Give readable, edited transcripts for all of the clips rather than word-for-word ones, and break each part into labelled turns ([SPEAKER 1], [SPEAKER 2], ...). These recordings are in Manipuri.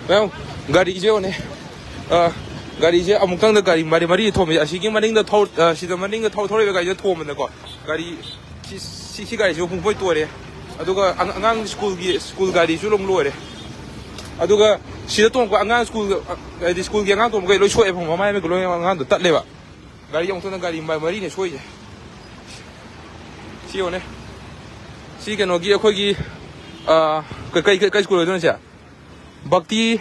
[SPEAKER 1] ꯃꯌꯥꯝ ꯒꯥꯔꯤꯁꯦ ꯌꯦꯡꯉꯨꯅꯦ ꯒꯥꯔꯤꯁꯦ ꯑꯃꯨꯛꯇꯪꯗ ꯒꯥꯔꯤ ꯃꯔꯤ ꯊꯣꯝꯃꯦ ꯑꯁꯤꯒꯤ ꯃꯅꯤꯡꯗ ꯁꯤꯗ ꯃꯅꯤꯡꯗ ꯊꯧꯔꯤꯕ ꯒꯥꯔꯤꯁꯦ ꯊꯣꯝꯕꯗꯀꯣ ꯒꯥꯔꯤ ꯁꯤ ꯒꯥꯔꯤꯁꯨ ꯄꯨꯡꯄꯣꯏ ꯇꯣꯏꯔꯦ ꯑꯗꯨꯒ ꯑꯉꯥꯡ ꯁ꯭ꯀꯨꯜ ꯒꯥꯔꯤꯁꯨ ꯑꯗꯨꯝ ꯂꯣꯏꯔꯦ ꯑꯗꯨꯒ ꯁꯤꯗ ꯇꯣꯡꯉꯛꯄ ꯑꯉꯥꯡ ꯍꯥꯏꯗꯤ ꯁ꯭ꯀꯨꯜꯒꯤ ꯑꯉꯥꯡ ꯇꯣꯡꯕꯈꯩ ꯂꯣꯏ ꯁꯣꯛꯑꯦ ꯃꯃꯥꯏ ꯂꯣꯏ ꯑꯉꯥꯡꯗꯣ ꯇꯠꯂꯦꯕ ꯒꯥꯔꯤ ꯑꯃꯨꯛꯇꯪꯗ ꯒꯥꯔꯤ ꯃꯔꯤꯅꯦ ꯁꯣꯏꯁꯦ ꯁꯤ ꯌꯦꯡꯉꯨꯅꯦ ꯁꯤ ꯀꯩꯅꯣꯒꯤ ꯑꯩꯈꯣꯏꯒꯤ ꯀꯩ ꯁ꯭ꯀꯨꯜ ꯑꯣꯏꯗꯣꯏꯅꯣ ꯁꯦ ꯚꯛꯇꯤ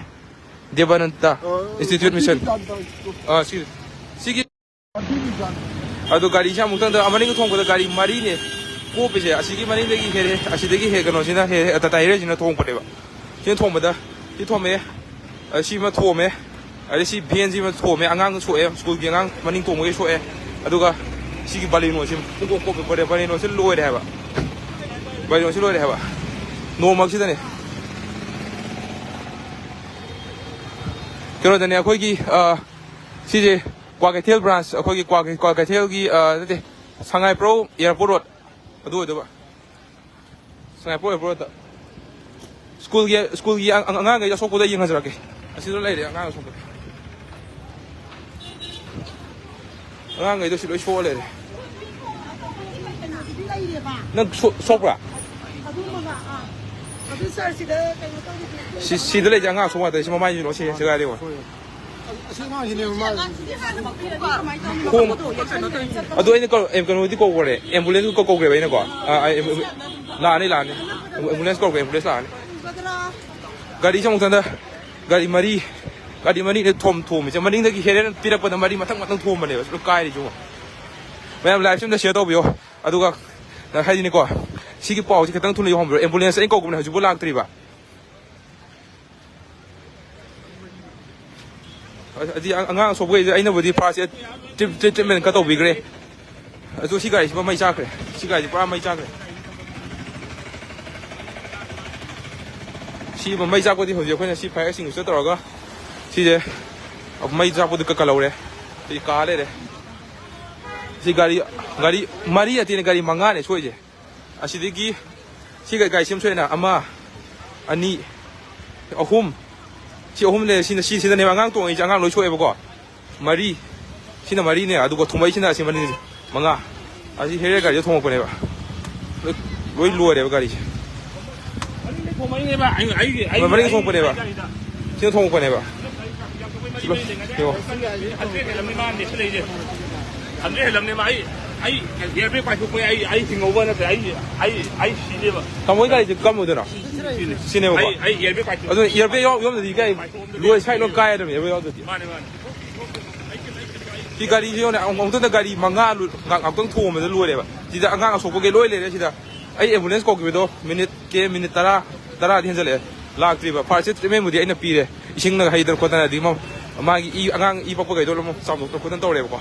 [SPEAKER 1] ꯗꯦꯕꯥꯅꯟꯗ ꯏꯟꯁꯇꯤꯇ꯭ꯌꯨꯠ ꯃꯤꯁꯟ ꯁꯤꯒꯤ ꯑꯗꯣ ꯒꯥꯔꯤꯁꯦ ꯑꯃꯨꯛꯇꯪꯗ ꯃꯅꯤꯡꯗ ꯊꯣꯡꯕꯗ ꯒꯥꯔꯤ ꯃꯔꯤꯅꯦ ꯀꯣꯞꯄꯤꯁꯦ ꯑꯁꯤꯒꯤ ꯃꯅꯤꯡꯗꯒꯤ ꯍꯦꯛ ꯑꯁꯤꯗꯒꯤ ꯀꯩꯅꯣꯁꯤꯅ ꯇꯥꯇꯥ ꯍꯦꯔꯦꯁꯤꯅ ꯊꯣꯡꯕꯅꯦꯕ ꯁꯤꯅ ꯊꯣꯡꯕꯗ ꯁꯤ ꯊꯣꯝꯃꯦ ꯁꯤꯃ ꯊꯣꯝꯃꯦ ꯑꯗꯩ ꯁꯤ ꯚꯦꯟꯁꯤꯃ ꯊꯣꯝꯃꯦ ꯑꯉꯥꯡ ꯁꯣꯛꯑꯦ ꯁ꯭ꯀꯨꯜꯒꯤ ꯑꯉꯥꯡ ꯃꯅꯤꯡ ꯇꯣꯡꯕꯒꯤ ꯁꯣꯛꯑꯦ ꯑꯗꯨꯒ ꯁꯤꯒꯤ ꯕꯥꯂꯤꯅꯣꯁꯤ ꯄꯨꯡꯀꯣꯞ ꯀꯣꯞꯄꯦ ꯕꯥꯂꯤꯅꯣꯁꯤ ꯂꯣꯏꯔꯦ ꯍꯥꯏꯕ ꯕꯥꯂꯤꯅꯣꯁꯤ ꯂꯣꯏꯔꯦ ꯍꯥꯏꯕ ꯅꯣꯡꯃꯛꯁꯤꯗꯅꯦ ꯀꯩꯅꯣꯗꯅꯦ ꯑꯩꯈꯣꯏꯒꯤ ꯁꯤꯁꯦ ꯀ꯭ꯋꯥꯀꯩꯊꯦꯜ ꯕ꯭ꯔꯥꯟꯁ ꯑꯩꯈꯣꯏꯒꯤ ꯀ꯭ꯋꯥꯀꯩꯊꯦꯜꯒꯤ ꯅꯠꯇꯦ ꯁꯉꯥꯏꯄ꯭ꯔꯧ ꯑꯦꯌꯥꯔꯄꯣꯔꯠ ꯔꯣꯗ ꯑꯗꯨ ꯑꯣꯏꯗꯣꯏꯕ ꯁꯉꯥꯏꯄ꯭ꯔꯧ ꯑꯦꯌꯥꯔꯄꯣꯔꯠꯇ ꯁ꯭ꯀꯨꯜꯒꯤ ꯑꯉꯥꯡꯈꯩ ꯑꯁꯣꯛꯄꯗ ꯌꯦꯡꯍꯟꯖꯔꯛꯀꯦ ꯑꯁꯤꯗ ꯂꯩꯔꯦ ꯑꯉꯥꯡ ꯑꯁꯣꯛꯄꯗ ꯑꯉꯥꯡꯈꯩꯗꯣ ꯁꯤ ꯂꯣꯏ ꯁꯣꯛꯑ ꯂꯩꯔꯦ ꯅꯪ ꯁꯣꯛꯄ꯭ꯔꯥ ꯁꯤꯗ ꯂꯩꯁꯦ ꯑꯉꯥꯡ ꯑꯁꯣꯛ ꯉꯥꯛꯇ ꯁꯤ ꯃꯃꯥꯏꯁꯤꯅꯣ ꯁꯤ ꯁꯦꯒꯥꯏꯔꯦ ꯑꯗꯣ ꯑꯩꯅ ꯀꯩꯅꯣꯗꯤ ꯀꯧꯈ꯭ꯔꯦ ꯑꯦꯝꯕꯨꯂꯦꯟꯁ ꯀꯧꯈ꯭ꯔꯦꯕ ꯑꯩꯅꯀꯣ ꯂꯥꯛꯑꯅꯤ ꯑꯦꯝꯕꯨꯂꯦꯟꯁ ꯀꯧꯈ꯭ꯔꯦ ꯑꯦꯝꯕꯨꯂꯦꯟꯁ ꯂꯥꯛꯑꯅꯤ ꯒꯥꯔꯤꯁꯦ ꯑꯃꯨꯛꯇꯪꯗ ꯒꯥꯔꯤ ꯃꯔꯤꯅꯦ ꯊꯣꯝꯃꯤꯁꯦ ꯃꯅꯤꯡꯗꯒꯤ ꯍꯦꯔꯦꯟ ꯄꯤꯔꯛꯄꯗ ꯃꯔꯤ ꯃꯊꯪ ꯊꯣꯝꯕꯅꯦꯕ ꯂꯣꯏ ꯀꯥꯏꯔꯤꯁꯨ ꯃꯌꯥꯝ ꯂꯥꯏꯐꯁꯦ ꯑꯝꯇ ꯁꯤꯌꯔ ꯇꯧꯕꯤꯌꯣ ꯑꯗꯨꯒ ꯍꯥꯏꯗꯤꯅꯦꯀꯣ ꯁꯤꯒꯤ ꯄꯥꯎꯁꯦ ꯈꯤꯇꯪ ꯊꯨꯅ ꯌꯧꯍꯟꯕꯤꯔꯣ ꯑꯦꯝꯕꯨꯂꯦꯟꯁ ꯑꯩꯅ ꯀꯧꯕꯅꯦ ꯍꯧꯖꯤꯛꯐꯥꯎ ꯂꯥꯛꯇ꯭ꯔꯤꯕ ꯑꯗꯨꯗꯤ ꯑꯉꯥꯡ ꯑꯁꯣꯛꯄꯈꯩꯁꯦ ꯑꯩꯅꯕꯨꯗꯤ ꯐꯥꯔꯁ ꯇ꯭ꯔꯤꯠꯃꯦꯟ ꯈꯔ ꯇꯧꯕꯤꯈ꯭ꯔꯦ ꯑꯗꯣ ꯁꯤ ꯒꯥꯔꯤꯁꯤꯃ ꯃꯩ ꯆꯥꯛꯈ꯭ꯔꯦ ꯁꯤ ꯒꯥꯔꯤꯁꯤ ꯄꯨꯔꯥ ꯃꯩ ꯆꯥꯛꯈ꯭ꯔꯦ ꯁꯤ ꯃꯩ ꯆꯥꯛꯄꯗꯤ ꯍꯧꯖꯤꯛ ꯑꯩꯈꯣꯏꯅ ꯁꯤ ꯐꯥꯏꯌꯔ ꯑꯦꯛꯁꯇꯤꯡꯒꯨꯏꯁꯔ ꯇꯧꯔꯒ ꯁꯤꯁꯦ ꯃꯩ ꯆꯥꯛꯄꯗꯤ ꯀꯜꯍꯧꯔꯦ ꯁꯤ ꯀꯥ ꯂꯩꯔꯦ ꯁꯤ ꯒꯥꯔꯤ ꯃꯔꯤ ꯅꯠꯇꯦꯅꯦ ꯒꯥꯔꯤ ꯃꯉꯥꯅꯦ ꯁꯣꯏꯁꯦ ꯑꯁꯤꯗꯒꯤ ꯁꯤ ꯒꯥꯔꯤ ꯁꯦꯝ ꯁꯣꯏꯅ ꯑꯃ ꯑꯅꯤ ꯑꯍꯨꯝ ꯁꯤ ꯑꯍꯨꯝꯅꯦ ꯁꯤꯗꯅꯦꯕ ꯑꯉꯥꯡ ꯇꯣꯡꯉꯤꯁꯦ ꯑꯉꯥꯡ ꯂꯣꯏ ꯁꯣꯛꯑꯦꯕꯀꯣ ꯃꯔꯤ ꯁꯤꯅ ꯃꯔꯤꯅꯦ ꯑꯗꯨꯒ ꯊꯨꯝꯃꯩꯁꯤꯅ ꯑꯁꯤ ꯃꯅꯤꯡꯁꯦ ꯃꯉꯥ ꯑꯁꯤ ꯍꯦꯔꯦ ꯒꯥꯔꯤꯁꯦ ꯊꯣꯡꯉꯛꯄꯅꯦꯕ ꯂꯣꯏ ꯂꯣꯏꯔꯦꯕ ꯒꯥꯔꯤꯁꯦ ꯃꯅꯤꯡ ꯊꯣꯡꯉꯛꯄꯅꯦꯕ ꯁꯤꯅ ꯊꯣꯡꯉꯛꯄꯅꯦꯕ ꯇꯥꯃꯣ ꯒꯥꯔꯤꯁꯦ ꯀꯔꯝꯕꯗꯅꯣ ꯁꯤꯅꯦꯕꯀꯣ ꯑꯗꯨꯅ ꯏꯌꯥꯔꯕꯦꯒ ꯌꯥꯎꯗ꯭ꯔꯗꯤ ꯀꯥꯏ ꯂꯣꯏ ꯁꯥꯏꯠ ꯂꯣꯏ ꯀꯥꯏꯔꯗꯕꯅꯤ ꯏꯌꯥꯔꯕꯦꯒ ꯌꯥꯎꯗ꯭ꯔꯗꯤ ꯁꯤ ꯒꯥꯔꯤꯁꯦ ꯌꯦꯡꯉꯨꯅꯦ ꯑꯃꯨꯛꯇꯪꯗ ꯒꯥꯔꯤ ꯃꯉꯥ ꯉꯥꯛꯇꯪ ꯊꯣꯡꯕꯗ ꯂꯣꯏꯔꯦꯕ ꯁꯤꯗ ꯑꯉꯥꯡ ꯑꯁꯣꯛꯄꯈꯩ ꯂꯣꯏ ꯂꯩꯔꯦ ꯁꯤꯗ ꯑꯩ ꯑꯦꯝꯕꯨꯂꯦꯟꯁ ꯀꯧꯈꯤꯕꯗꯣ ꯃꯤꯅꯤꯠ 10 ꯍꯦꯟꯖꯜꯂꯛꯑꯦ ꯂꯥꯛꯇ꯭ꯔꯤꯕ ꯐꯥꯔꯁ ꯇ꯭ꯔꯤꯠꯃꯦꯟꯕꯨꯗꯤ ꯑꯩꯅ ꯄꯤꯔꯦ ꯏꯁꯤꯡꯅꯒ ꯍꯩꯗꯅ ꯈꯣꯠꯇꯅ ꯑꯗꯒꯤ ꯃꯥꯒꯤ ꯑꯉꯥꯡ ꯄꯛꯄꯈꯩꯗꯣ ꯑꯃꯨꯛ ꯆꯥꯝꯊꯣꯛꯇꯅ ꯈꯣꯠꯇꯅ ꯇꯧꯔꯦꯕꯀꯣ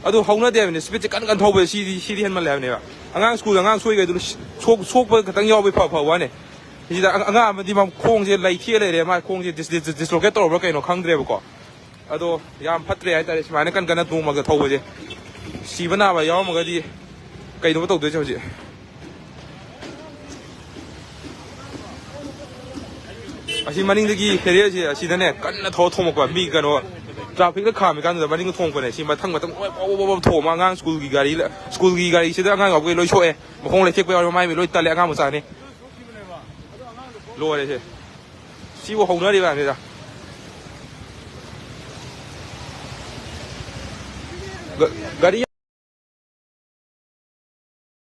[SPEAKER 1] ꯑꯗꯨ ꯍꯧꯅꯗꯦ ꯍꯥꯏꯕꯅꯤ ꯁ꯭ꯄꯤꯠꯁꯦ ꯀꯟꯅ ꯊꯧꯕꯗ ꯁꯤꯗꯤ ꯍꯦꯟꯃꯜꯂꯦ ꯍꯥꯏꯕꯅꯦꯕ ꯑꯉꯥꯡ ꯁ꯭ꯀꯨꯜ ꯑꯉꯥꯡ ꯁꯣꯏꯈꯩꯗꯨ ꯁꯣꯛꯄ ꯈꯛꯇꯪ ꯌꯥꯎꯕꯩ ꯐꯕ ꯋꯥꯅꯦ ꯁꯤꯗ ꯑꯉꯥꯡ ꯑꯃꯗꯤ ꯈꯣꯡꯁꯦ ꯂꯩꯊꯦꯛꯑ ꯂꯩꯔꯦ ꯃꯥ ꯈꯣꯡꯁꯦ ꯗꯤꯁꯂꯣꯀꯦꯠ ꯇꯧꯔꯕ꯭ꯔꯥ ꯀꯩꯅꯣ ꯈꯪꯗ꯭ꯔꯦꯕꯀꯣ ꯑꯗꯣ ꯌꯥꯝ ꯐꯠꯇ꯭ꯔꯦ ꯍꯥꯏꯇꯥꯔꯦ ꯁꯨꯃꯥꯏꯅ ꯀꯟꯅ ꯅꯣꯡꯃꯒ ꯊꯧꯕꯁꯦ ꯁꯤꯕ ꯅꯥꯕ ꯌꯥꯎꯔꯝꯃꯒꯗꯤ ꯀꯩꯅꯣꯕ ꯇꯧꯗꯣꯏꯁꯦ ꯍꯧꯖꯤꯛ ꯑꯁꯤ ꯃꯅꯤꯡꯗꯒꯤ ꯍꯦꯔꯤꯌꯔꯁꯦ ꯑꯁꯤꯗꯅꯦ ꯀꯟꯅ ꯊꯣꯝꯃꯛꯄ ꯃꯤ ꯀꯩꯅꯣ ꯇ꯭ꯔꯥꯐꯤꯛꯇ ꯈꯥꯝꯃꯤꯀꯥꯟꯗꯨꯗ ꯃꯅꯤꯡꯗ ꯊꯣꯡꯉꯛꯄꯅꯦ ꯁꯤ ꯃꯊꯪ ꯊꯣꯝꯃ ꯑꯉꯥꯡ ꯁ꯭ꯀꯨꯜꯒꯤ ꯒꯥꯔꯤꯁꯤꯗ ꯑꯉꯥꯡ ꯌꯥꯎꯕꯈꯩ ꯂꯣꯏ ꯁꯣꯛꯑꯦ ꯃꯈꯣꯡ ꯂꯩꯊꯦꯛꯄ ꯌꯥꯎꯔꯦ ꯃꯥꯏ ꯃꯤ ꯂꯣꯏ ꯇꯜꯂꯦ ꯑꯉꯥꯡ ꯃꯆꯥꯅꯤ ꯂꯣꯏꯔꯦꯁꯦ ꯁꯤꯕꯨ ꯍꯧꯅꯔꯤꯕ ꯍꯥꯏꯕꯅꯤꯗ ꯒꯥꯔꯤ